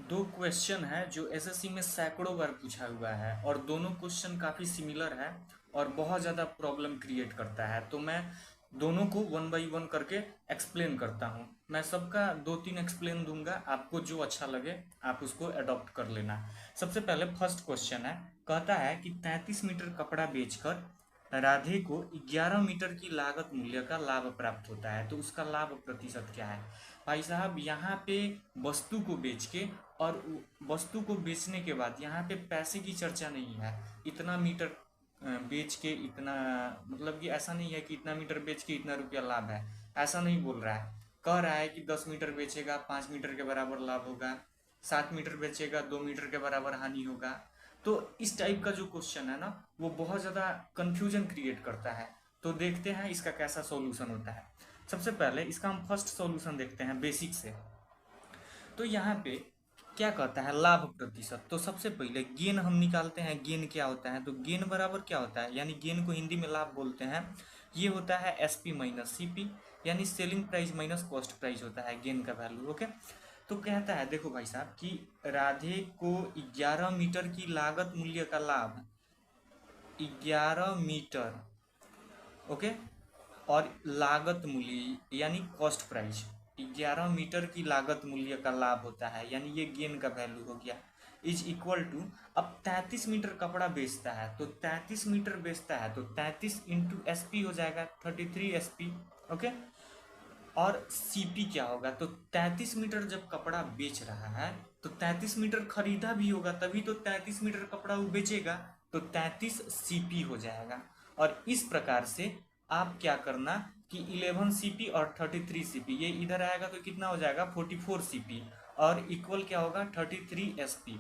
दो क्वेश्चन है जो एसएससी में सैकड़ों बार पूछा हुआ है और दोनों क्वेश्चन काफ़ी सिमिलर है और बहुत ज़्यादा प्रॉब्लम क्रिएट करता है। तो मैं दोनों को वन बाय वन करके एक्सप्लेन करता हूँ। मैं सबका दो तीन एक्सप्लेन दूंगा, आपको जो अच्छा लगे आप उसको अडॉप्ट कर लेना। सबसे पहले फर्स्ट क्वेश्चन है, कहता है कि 33 मीटर कपड़ा बेचकर राधे को 11 मीटर की लागत मूल्य का लाभ प्राप्त होता है, तो उसका लाभ प्रतिशत क्या है। भाई साहब यहाँ पे वस्तु को बेच के और वस्तु को बेचने के बाद यहाँ पे पैसे की चर्चा नहीं है। इतना मीटर बेच के इतना, मतलब कि ऐसा नहीं है कि इतना मीटर बेच के इतना रुपया लाभ है, ऐसा नहीं बोल रहा है। कह रहा है कि 10 मीटर बेचेगा 5 मीटर के बराबर लाभ होगा, 7 मीटर बेचेगा 2 मीटर के बराबर हानि होगा। तो इस टाइप का जो क्वेश्चन है ना, वो बहुत ज़्यादा कंफ्यूजन क्रिएट करता है। तो देखते हैं इसका कैसा सॉल्यूशन होता है। सबसे पहले इसका हम फर्स्ट सॉल्यूशन देखते हैं बेसिक से। तो यहाँ पे क्या कहता है, लाभ प्रतिशत। तो सबसे पहले गेन हम निकालते हैं। गेन क्या होता है, तो गेन बराबर क्या होता है, यानी गेन को हिंदी में लाभ बोलते हैं। ये होता है एसपी माइनस सीपी, यानी selling price minus cost price होता है गेन का वैल्यू। ओके, तो कहता है देखो भाई साहब कि राधे को 11 मीटर की लागत मूल्य का लाभ 11 मीटर, ओके, और लागत मूल्य यानी कॉस्ट प्राइस 11 मीटर की लागत मूल्य का लाभ होता है, यानी ये गेन का वैल्यू हो गया, इज इक्वल टू। अब 33 मीटर कपड़ा बेचता है, तो 33 मीटर बेचता है तो 33 इंटू एस पी हो जाएगा 33 SP। ओके, और सीपी क्या होगा, तो 33 मीटर जब कपड़ा बेच रहा है तो 33 मीटर खरीदा भी होगा, तभी तो 33 मीटर कपड़ा वो बेचेगा, तो 33 CP हो जाएगा। और इस प्रकार से आप क्या करना कि 11 CP और 33 CP, ये इधर आएगा तो कितना हो जाएगा 44 CP, और इक्वल क्या होगा 33 SP।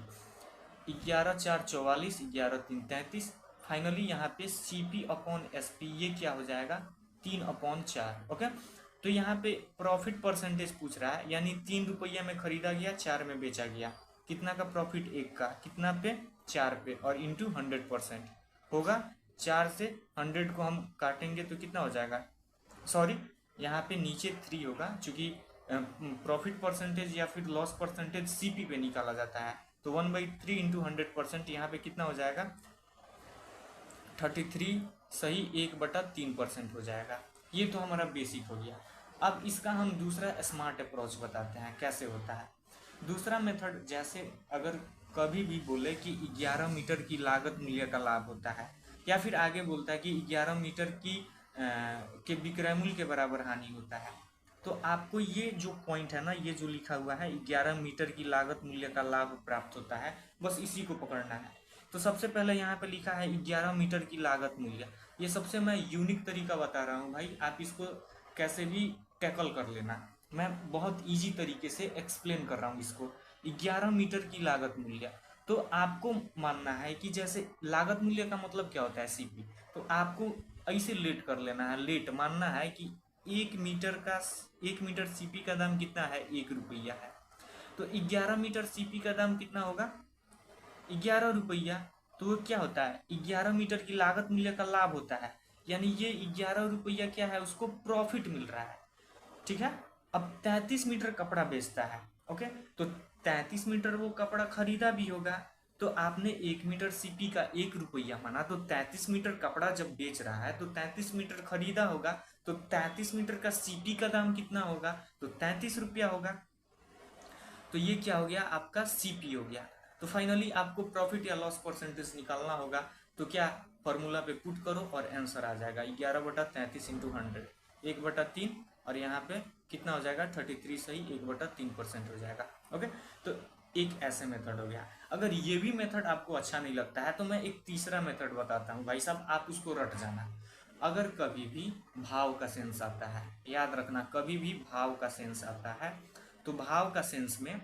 11×4 = 44, 11×3 = 33। फाइनली यहाँ पे CP अपॉन SP ये क्या हो जाएगा 3/4। ओके, तो यहाँ पे प्रॉफिट परसेंटेज पूछ रहा है, यानी 3 रुपया में खरीदा गया 4 में बेचा गया, कितना का प्रॉफिट, एक का, कितना पे 4 पे, और इंटू 100% होगा। 4 से 100 को हम काटेंगे तो कितना हो जाएगा, सॉरी यहाँ पे नीचे 3 होगा, चूंकि प्रॉफिट परसेंटेज या फिर लॉस परसेंटेज सीपी पे निकाला जाता है, तो 1/3 इंटू 100% यहाँ पे कितना हो जाएगा 33 सही 1/3% हो जाएगा। ये तो हमारा बेसिक हो गया। अब इसका हम दूसरा स्मार्ट अप्रोच बताते हैं कैसे होता है। दूसरा मेथड, जैसे अगर कभी भी बोले कि 11 मीटर की लागत मूल्य का लाभ होता है, या फिर आगे बोलता है कि 11 मीटर की के विक्रय मूल्य के बराबर हानि होता है, तो आपको ये जो पॉइंट है ना, ये जो लिखा हुआ है 11 मीटर की लागत मूल्य का लाभ प्राप्त होता है, बस इसी को पकड़ना है। तो सबसे पहले यहाँ पे लिखा है 11 मीटर की लागत मूल्य। ये सबसे मैं यूनिक तरीका बता रहा हूँ भाई, आप इसको कैसे भी टैकल कर लेना। मैं बहुत इजी तरीके से एक्सप्लेन कर रहा हूँ इसको। 11 मीटर की लागत मूल्य, तो आपको मानना है कि जैसे लागत मूल्य का मतलब क्या होता है सीपी, तो आपको ऐसे लेट कर लेना है, लेट मानना है कि 1 मीटर सीपी का दाम कितना है, 1 रुपया है, तो 11 मीटर सीपी का दाम कितना होगा 11 रुपया। तो वो क्या होता है 11 मीटर की लागत मूल्य का लाभ होता है, यानी ये 11 रुपया क्या है, उसको प्रॉफिट मिल रहा है। ठीक है, अब 33 मीटर कपड़ा बेचता है। ओके, तो 33 मीटर वो कपड़ा खरीदा भी होगा, तो आपने 1 मीटर सीपी का 1 रुपया माना, तो 33 मीटर कपड़ा जब बेच रहा है तो 33 मीटर खरीदा होगा, तो 33 मीटर का सीपी का दाम कितना होगा, तो 33 रुपया होगा। तो ये क्या हो गया आपका सीपी हो गया। तो फाइनली आपको प्रॉफिट या लॉस परसेंटेज निकालना होगा, तो क्या फॉर्मूला पे पुट करो और आंसर आ जाएगा 11/33 इंटू 100, 1/3, और यहाँ पे कितना हो जाएगा 33 सही 1/3% हो जाएगा। ओके, तो एक ऐसे मेथड हो गया। अगर ये भी मेथड आपको अच्छा नहीं लगता है तो मैं एक तीसरा मेथड बताता हूँ भाई साहब, आप उसको रट जाना। अगर कभी भी भाव का सेंस आता है, याद रखना कभी भी भाव का सेंस आता है, तो भाव का सेंस में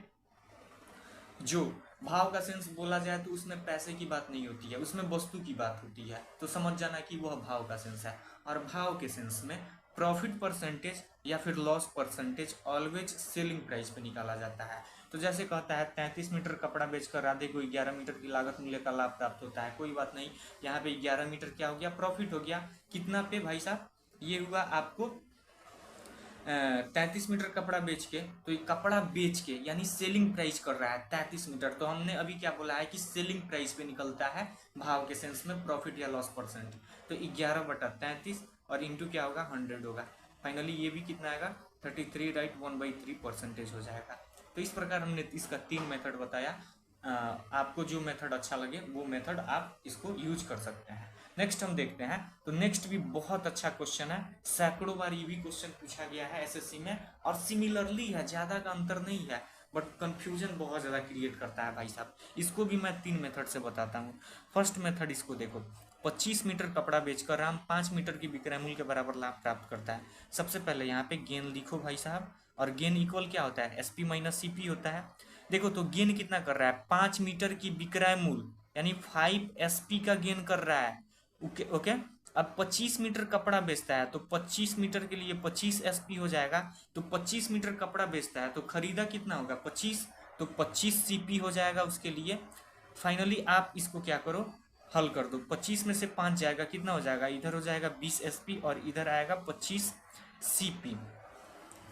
जो भाव का सेंस बोला जाए तो उसमें पैसे की बात नहीं होती है, उसमें वस्तु की बात होती है, तो समझ जाना कि वह भाव का सेंस है। और भाव के सेंस में प्रॉफिट परसेंटेज या फिर loss percentage always selling price पे निकाला जाता है। तो जैसे कहता है 33 मीटर कपड़ा बेचकर राधे को 11 मीटर की लागत मूल्य का लाभ प्राप्त होता है, कोई बात नहीं, यहाँ पे 11 मीटर क्या हो गया प्रॉफिट हो गया, कितना पे भाई साहब, ये हुआ आपको 33 मीटर कपड़ा बेच के, तो ये कपड़ा बेच के यानी सेलिंग प्राइस कर रहा है 33 मीटर। तो हमने अभी क्या बोला है कि सेलिंग प्राइस पे निकलता है भाव के सेंस में प्रॉफिट या लॉस परसेंट। तो 11/33 और इंटू क्या होगा 100 होगा। फाइनली ये भी कितना आएगा 33 राइट 1/3% हो जाएगा। तो इस प्रकार हमने इसका 3 मेथड बताया। आपको जो मेथड अच्छा लगे वो मेथड आप इसको यूज कर सकते हैं। नेक्स्ट हम देखते हैं। तो नेक्स्ट भी बहुत अच्छा क्वेश्चन है, सैकड़ों बार ये भी क्वेश्चन पूछा गया है एसएससी में, और सिमिलरली है, ज्यादा का अंतर नहीं है, बट कंफ्यूजन बहुत ज्यादा क्रिएट करता है भाई साहब। इसको भी मैं 3 मेथड से बताता हूँ। फर्स्ट मेथड इसको देखो, 25 मीटर कपड़ा बेचकर राम 5 मीटर की विक्रय मूल्य के बराबर लाभ प्राप्त करता है। सबसे पहले यहाँ पे गेन लिखो भाई साहब, और गेन इक्वल क्या होता है एसपी माइनस सीपी होता है। देखो तो गेन कितना कर रहा है 5 मीटर की विक्रय मूल्य यानी 5 एसपी का गेन कर रहा है। Okay okay. अब 25 मीटर कपड़ा बेचता है तो 25 मीटर के लिए 25 एसपी हो जाएगा। तो 25 मीटर कपड़ा बेचता है तो खरीदा कितना होगा 25, तो 25 सीपी हो जाएगा उसके लिए। फाइनली आप इसको क्या करो हल कर दो, 25 में से 5 जाएगा कितना हो जाएगा, इधर हो जाएगा 20 एसपी और इधर आएगा 25 सीपी।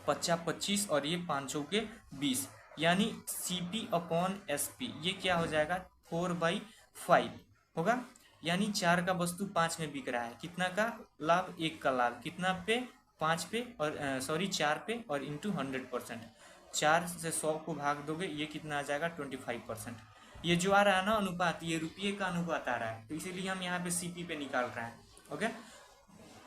50-25 और ये 5 के 20 यानी सीपी अपॉन एसपी ये क्या हो जाएगा 4/5 होगा। यानी 4 का वस्तु 5 में बिक रहा है, कितना का लाभ 1 का लाभ, कितना पे 5 पे और सॉरी 4 पे और इंटू 100%। 4 से 100 को भाग दोगे ये कितना आ जाएगा 25%। ये जो आ रहा है ना अनुपात, ये रुपये का अनुपात आ रहा है, तो इसीलिए हम यहाँ पे सीपी पे निकाल रहे हैं। ओके।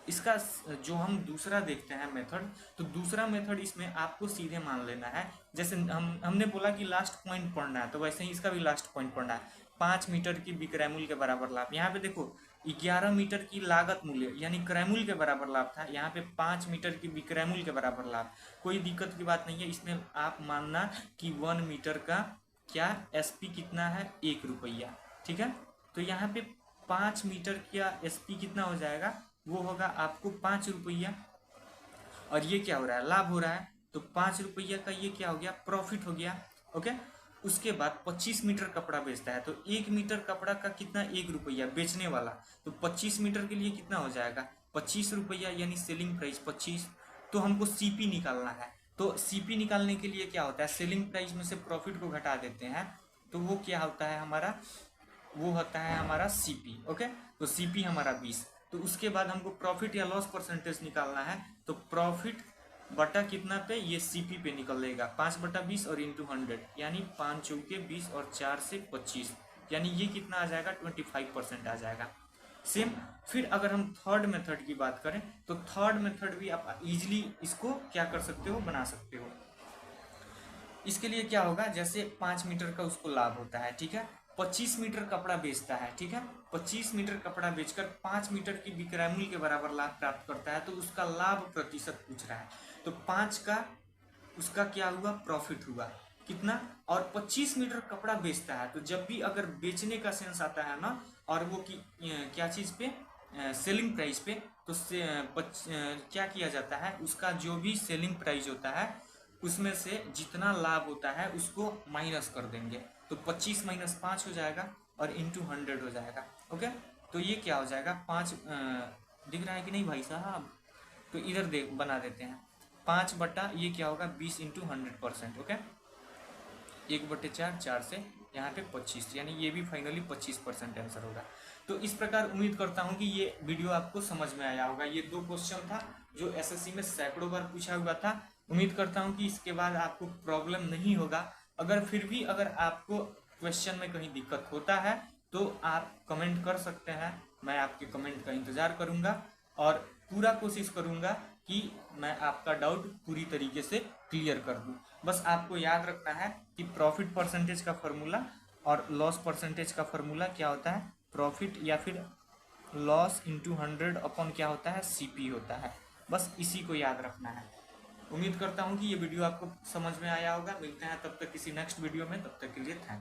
इसका जो हम दूसरा देखते हैं मेथड, तो दूसरा मेथड इसमें आपको सीधे मान लेना है, जैसे हमने बोला कि लास्ट पॉइंट पढ़ना है, तो वैसे ही इसका भी लास्ट पॉइंट पढ़ना है। 5 मीटर की विक्रय मूल्य के बराबर लाभ, यहाँ पे देखो 11 मीटर की लागत मूल्य यानी क्रय मूल्य के बराबर लाभ था, यहाँ पे 5 मीटर की विक्रय मूल्य के बराबर लाभ। कोई दिक्कत की बात नहीं है, इसमें आप मानना कि 1 मीटर का क्या एसपी कितना है 1 रुपया, ठीक है। तो यहाँ पे 5 मीटर का एसपी कितना हो जाएगा, वो होगा आपको 5 रुपया, और ये क्या हो रहा है लाभ हो रहा है, तो 5 रुपया का ये क्या हो गया प्रॉफिट हो गया। ओके। उसके बाद 25 मीटर कपड़ा बेचता है, तो 1 मीटर कपड़ा का कितना 1 रुपया बेचने वाला, तो 25 मीटर के लिए कितना हो जाएगा 25 रुपया यानी सेलिंग प्राइस 25। तो हमको सीपी निकालना है, तो सीपी निकालने के लिए क्या होता है सेलिंग प्राइस में से प्रॉफिट को घटा देते हैं, तो वो क्या होता है हमारा, वो होता है हमारा सीपी। ओके। तो सीपी हमारा 20। तो उसके बाद हमको प्रॉफिट या लॉस परसेंटेज निकालना है, तो प्रॉफिट बटा कितना पे ये सीपी पे निकलेगा 5/20 और इंटू 100 यानी 5 चौके 20 और 4 से 25 यानी ये कितना आ जाएगा 25% आ जाएगा। सेम फिर अगर हम थर्ड मेथड की बात करें, तो थर्ड मेथड भी आप इजीली इसको क्या कर सकते हो बना सकते हो। इसके लिए क्या होगा, जैसे 5 मीटर का उसको लाभ होता है, ठीक है, 25 मीटर कपड़ा बेचता है, ठीक है, 25 मीटर कपड़ा बेचकर 5 मीटर की विक्रय मूल्य के बराबर लाभ प्राप्त करता है, तो उसका लाभ प्रतिशत पूछ रहा है। तो 5 का उसका क्या हुआ प्रॉफिट हुआ कितना, और 25 मीटर कपड़ा बेचता है, तो जब भी अगर बेचने का सेंस आता है ना, और वो क्या चीज पे सेलिंग प्राइस पे, तो क्या किया जाता है उसका जो भी सेलिंग प्राइस होता है उसमें से जितना लाभ होता है उसको माइनस कर देंगे, तो 25 - 5 हो जाएगा और इंटू 100 हो जाएगा। ओके। तो ये क्या हो जाएगा 5 दिख रहा है कि नहीं भाई साहब, तो इधर देख बना देते हैं 5 बटा ये क्या होगा 20 इंटू 100%। ओके। 1/4 4 से यहाँ पे 25 यानी ये भी फाइनली 25% आंसर होगा। तो इस प्रकार उम्मीद करता हूँ कि ये वीडियो आपको समझ में आया होगा। ये 2 क्वेश्चन था जो एसएससी में सैकड़ों बार पूछा हुआ था। उम्मीद करता हूँ कि इसके बाद आपको प्रॉब्लम नहीं होगा। अगर फिर भी अगर आपको क्वेश्चन में कहीं दिक्कत होता है तो आप कमेंट कर सकते हैं, मैं आपके कमेंट का इंतज़ार करूँगा और पूरा कोशिश करूँगा कि मैं आपका डाउट पूरी तरीके से क्लियर कर दूँ। बस आपको याद रखना है कि प्रॉफिट परसेंटेज का फॉर्मूला और लॉस परसेंटेज का फॉर्मूला क्या होता है, प्रॉफिट या फिर लॉस इंटू 100 अपॉन क्या होता है सीपी होता है। बस इसी को याद रखना है। उम्मीद करता हूँ कि ये वीडियो आपको समझ में आया होगा। मिलते हैं तब तक किसी नेक्स्ट वीडियो में, तब तक के लिए थैंक्स।